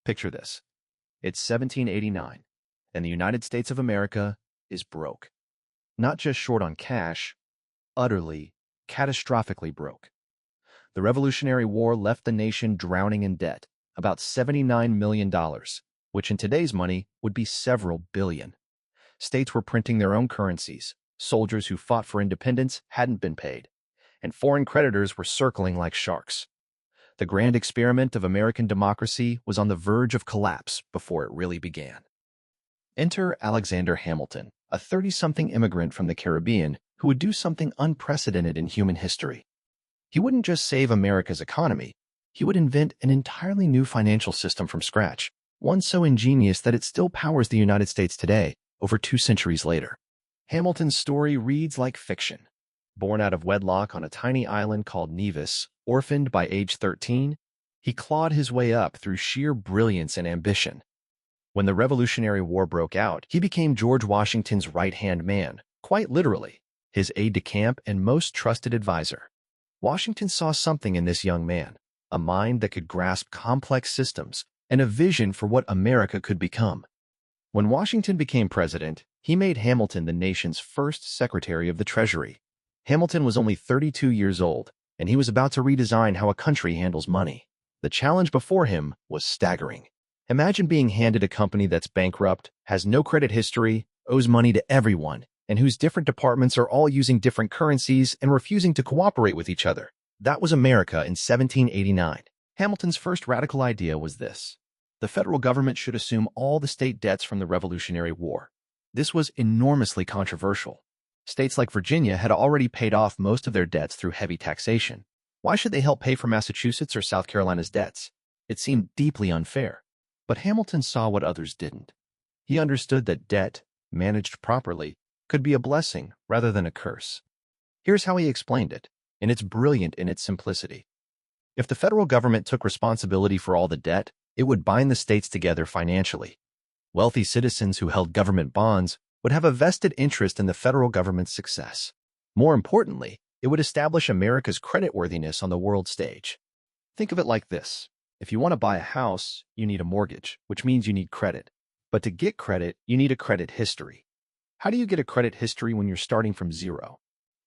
Picture this. It's 1789, and the United States of America is broke. Not just short on cash, utterly, catastrophically broke. The Revolutionary War left the nation drowning in debt, about $79 million, which in today's money would be several billion. States were printing their own currencies, soldiers who fought for independence hadn't been paid, and foreign creditors were circling like sharks. The grand experiment of American democracy was on the verge of collapse before it really began. Enter Alexander Hamilton, a 30-something immigrant from the Caribbean who would do something unprecedented in human history. He wouldn't just save America's economy, he would invent an entirely new financial system from scratch, one so ingenious that it still powers the United States today, over 2 centuries later. Hamilton's story reads like fiction. Born out of wedlock on a tiny island called Nevis, orphaned by age 13, he clawed his way up through sheer brilliance and ambition. When the Revolutionary War broke out, he became George Washington's right-hand man, quite literally, his aide-de-camp and most trusted advisor. Washington saw something in this young man, a mind that could grasp complex systems and a vision for what America could become. When Washington became president, he made Hamilton the nation's first Secretary of the Treasury. Hamilton was only 32 years old, and he was about to redesign how a country handles money. The challenge before him was staggering. Imagine being handed a company that's bankrupt, has no credit history, owes money to everyone, and whose different departments are all using different currencies and refusing to cooperate with each other. That was America in 1789. Hamilton's first radical idea was this. The federal government should assume all the state debts from the Revolutionary War. This was enormously controversial. States like Virginia had already paid off most of their debts through heavy taxation. Why should they help pay for Massachusetts or South Carolina's debts? It seemed deeply unfair. But Hamilton saw what others didn't. He understood that debt, managed properly, could be a blessing rather than a curse. Here's how he explained it, and it's brilliant in its simplicity. If the federal government took responsibility for all the debt, it would bind the states together financially. Wealthy citizens who held government bonds would have a vested interest in the federal government's success. More importantly, it would establish America's creditworthiness on the world stage. Think of it like this. If you want to buy a house, you need a mortgage, which means you need credit. But to get credit, you need a credit history. How do you get a credit history when you're starting from zero?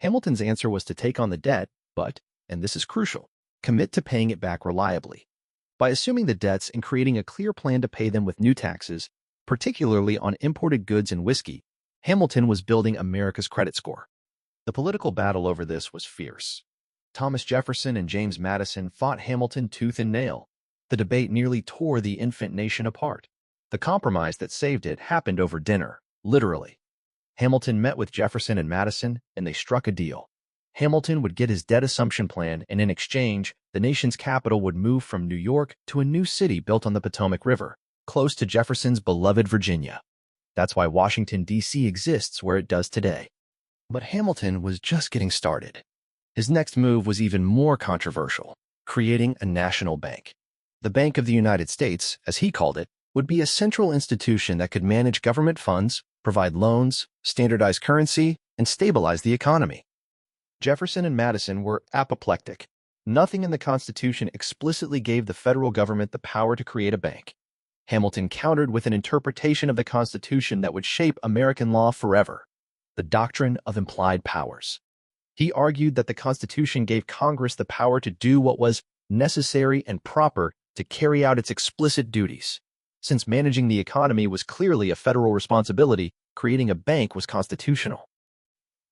Hamilton's answer was to take on the debt, but, and this is crucial, commit to paying it back reliably. By assuming the debts and creating a clear plan to pay them with new taxes, particularly on imported goods and whiskey, Hamilton was building America's credit score. The political battle over this was fierce. Thomas Jefferson and James Madison fought Hamilton tooth and nail. The debate nearly tore the infant nation apart. The compromise that saved it happened over dinner, literally. Hamilton met with Jefferson and Madison, and they struck a deal. Hamilton would get his debt assumption plan, and in exchange, the nation's capital would move from New York to a new city built on the Potomac River, close to Jefferson's beloved Virginia. That's why Washington, D.C. exists where it does today. But Hamilton was just getting started. His next move was even more controversial, creating a national bank. The Bank of the United States, as he called it, would be a central institution that could manage government funds, provide loans, standardize currency, and stabilize the economy. Jefferson and Madison were apoplectic. Nothing in the Constitution explicitly gave the federal government the power to create a bank. Hamilton countered with an interpretation of the Constitution that would shape American law forever, the doctrine of implied powers. He argued that the Constitution gave Congress the power to do what was necessary and proper to carry out its explicit duties. Since managing the economy was clearly a federal responsibility, creating a bank was constitutional.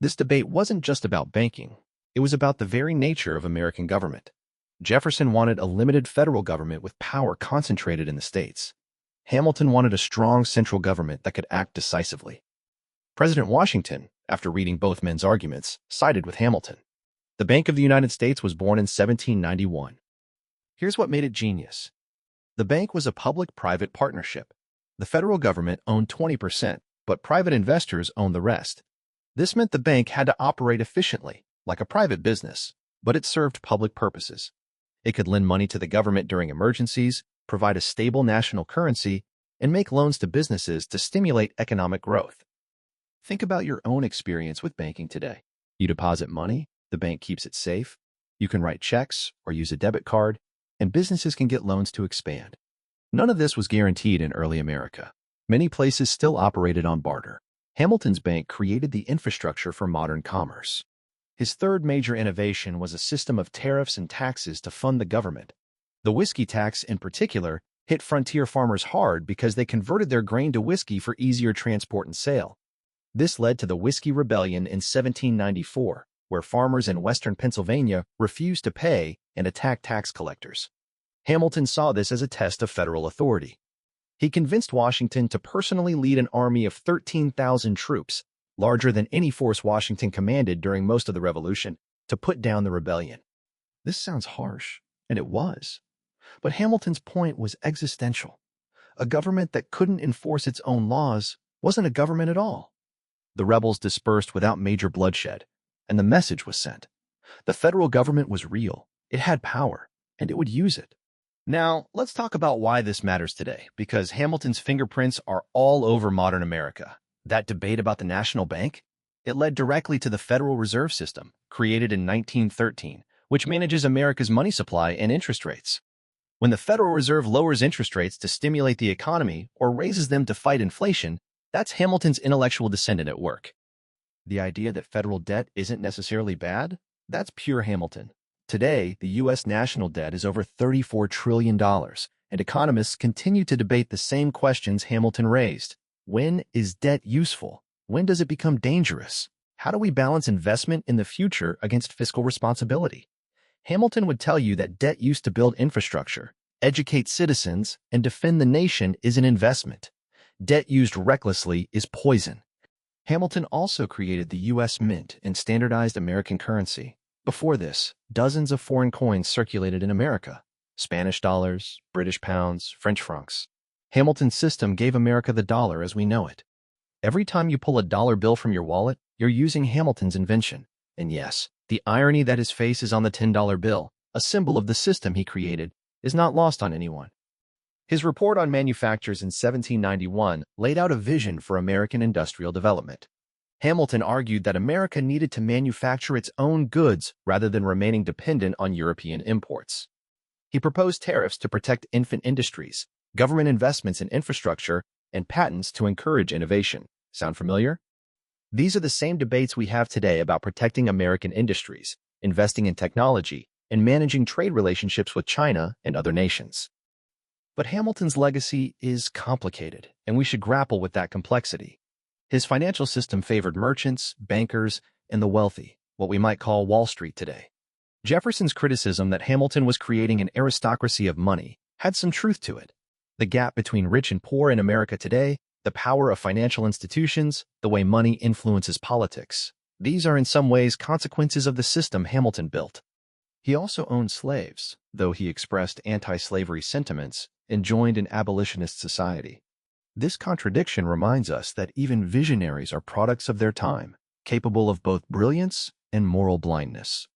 This debate wasn't just about banking. It was about the very nature of American government. Jefferson wanted a limited federal government with power concentrated in the states. Hamilton wanted a strong central government that could act decisively. President Washington, after reading both men's arguments, sided with Hamilton. The Bank of the United States was born in 1791. Here's what made it genius. The bank was a public-private partnership. The federal government owned 20%, but private investors owned the rest. This meant the bank had to operate efficiently, like a private business, but it served public purposes. It could lend money to the government during emergencies, provide a stable national currency, and make loans to businesses to stimulate economic growth. Think about your own experience with banking today. You deposit money, the bank keeps it safe, you can write checks or use a debit card, and businesses can get loans to expand. None of this was guaranteed in early America. Many places still operated on barter. Hamilton's bank created the infrastructure for modern commerce. His third major innovation was a system of tariffs and taxes to fund the government. The whiskey tax, in particular, hit frontier farmers hard because they converted their grain to whiskey for easier transport and sale. This led to the Whiskey Rebellion in 1794, where farmers in western Pennsylvania refused to pay and attacked tax collectors. Hamilton saw this as a test of federal authority. He convinced Washington to personally lead an army of 13,000 troops, larger than any force Washington commanded during most of the Revolution, to put down the rebellion. This sounds harsh, and it was. But Hamilton's point was existential. A government that couldn't enforce its own laws wasn't a government at all. The rebels dispersed without major bloodshed, and the message was sent. The federal government was real, it had power, and it would use it. Now, let's talk about why this matters today, because Hamilton's fingerprints are all over modern America. That debate about the national bank? It led directly to the Federal Reserve System, created in 1913, which manages America's money supply and interest rates. When the Federal Reserve lowers interest rates to stimulate the economy or raises them to fight inflation, that's Hamilton's intellectual descendant at work. The idea that federal debt isn't necessarily bad? That's pure Hamilton. Today, the U.S. national debt is over $34 trillion, and economists continue to debate the same questions Hamilton raised. When is debt useful? When does it become dangerous? How do we balance investment in the future against fiscal responsibility? Hamilton would tell you that debt used to build infrastructure, educate citizens, and defend the nation is an investment. Debt used recklessly is poison. Hamilton also created the U.S. Mint and standardized American currency. Before this, dozens of foreign coins circulated in America: Spanish dollars, British pounds, French francs. Hamilton's system gave America the dollar as we know it. Every time you pull a dollar bill from your wallet, you're using Hamilton's invention. And yes, the irony that his face is on the $10 bill, a symbol of the system he created, is not lost on anyone. His report on manufactures in 1791 laid out a vision for American industrial development. Hamilton argued that America needed to manufacture its own goods rather than remaining dependent on European imports. He proposed tariffs to protect infant industries, government investments in infrastructure, and patents to encourage innovation. Sound familiar? These are the same debates we have today about protecting American industries, investing in technology, and managing trade relationships with China and other nations. But Hamilton's legacy is complicated, and we should grapple with that complexity. His financial system favored merchants, bankers, and the wealthy, what we might call Wall Street today. Jefferson's criticism that Hamilton was creating an aristocracy of money had some truth to it. The gap between rich and poor in America today, the power of financial institutions, the way money influences politics. These are in some ways consequences of the system Hamilton built. He also owned slaves, though he expressed anti-slavery sentiments and joined an abolitionist society. This contradiction reminds us that even visionaries are products of their time, capable of both brilliance and moral blindness.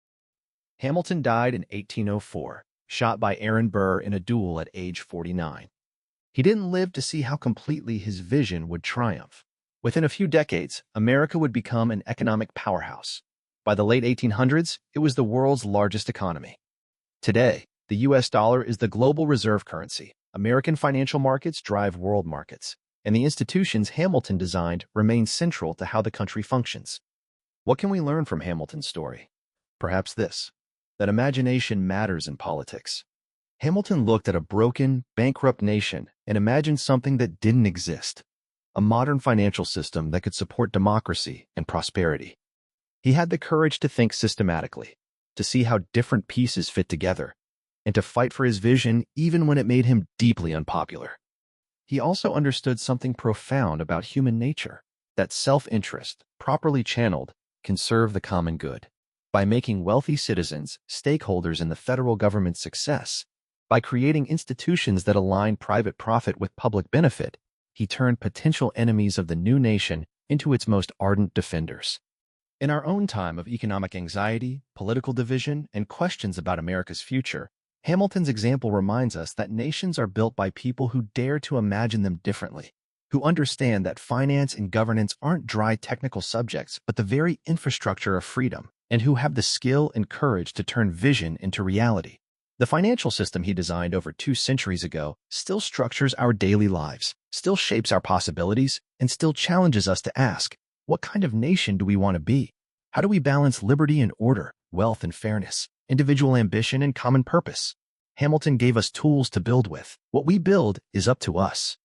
Hamilton died in 1804, shot by Aaron Burr in a duel at age 49. He didn't live to see how completely his vision would triumph. Within a few decades, America would become an economic powerhouse. By the late 1800s, it was the world's largest economy. Today, the U.S. dollar is the global reserve currency. American financial markets drive world markets, and the institutions Hamilton designed remain central to how the country functions. What can we learn from Hamilton's story? Perhaps this: that imagination matters in politics. Hamilton looked at a broken, bankrupt nation and imagined something that didn't exist: a modern financial system that could support democracy and prosperity. He had the courage to think systematically, to see how different pieces fit together, and to fight for his vision even when it made him deeply unpopular. He also understood something profound about human nature, that self-interest, properly channeled, can serve the common good. By making wealthy citizens stakeholders in the federal government's success, by creating institutions that align private profit with public benefit, he turned potential enemies of the new nation into its most ardent defenders. In our own time of economic anxiety, political division, and questions about America's future, Hamilton's example reminds us that nations are built by people who dare to imagine them differently, who understand that finance and governance aren't dry technical subjects but the very infrastructure of freedom, and who have the skill and courage to turn vision into reality. The financial system he designed over 2 centuries ago still structures our daily lives, still shapes our possibilities, and still challenges us to ask, what kind of nation do we want to be? How do we balance liberty and order, wealth and fairness, individual ambition and common purpose? Hamilton gave us tools to build with. What we build is up to us.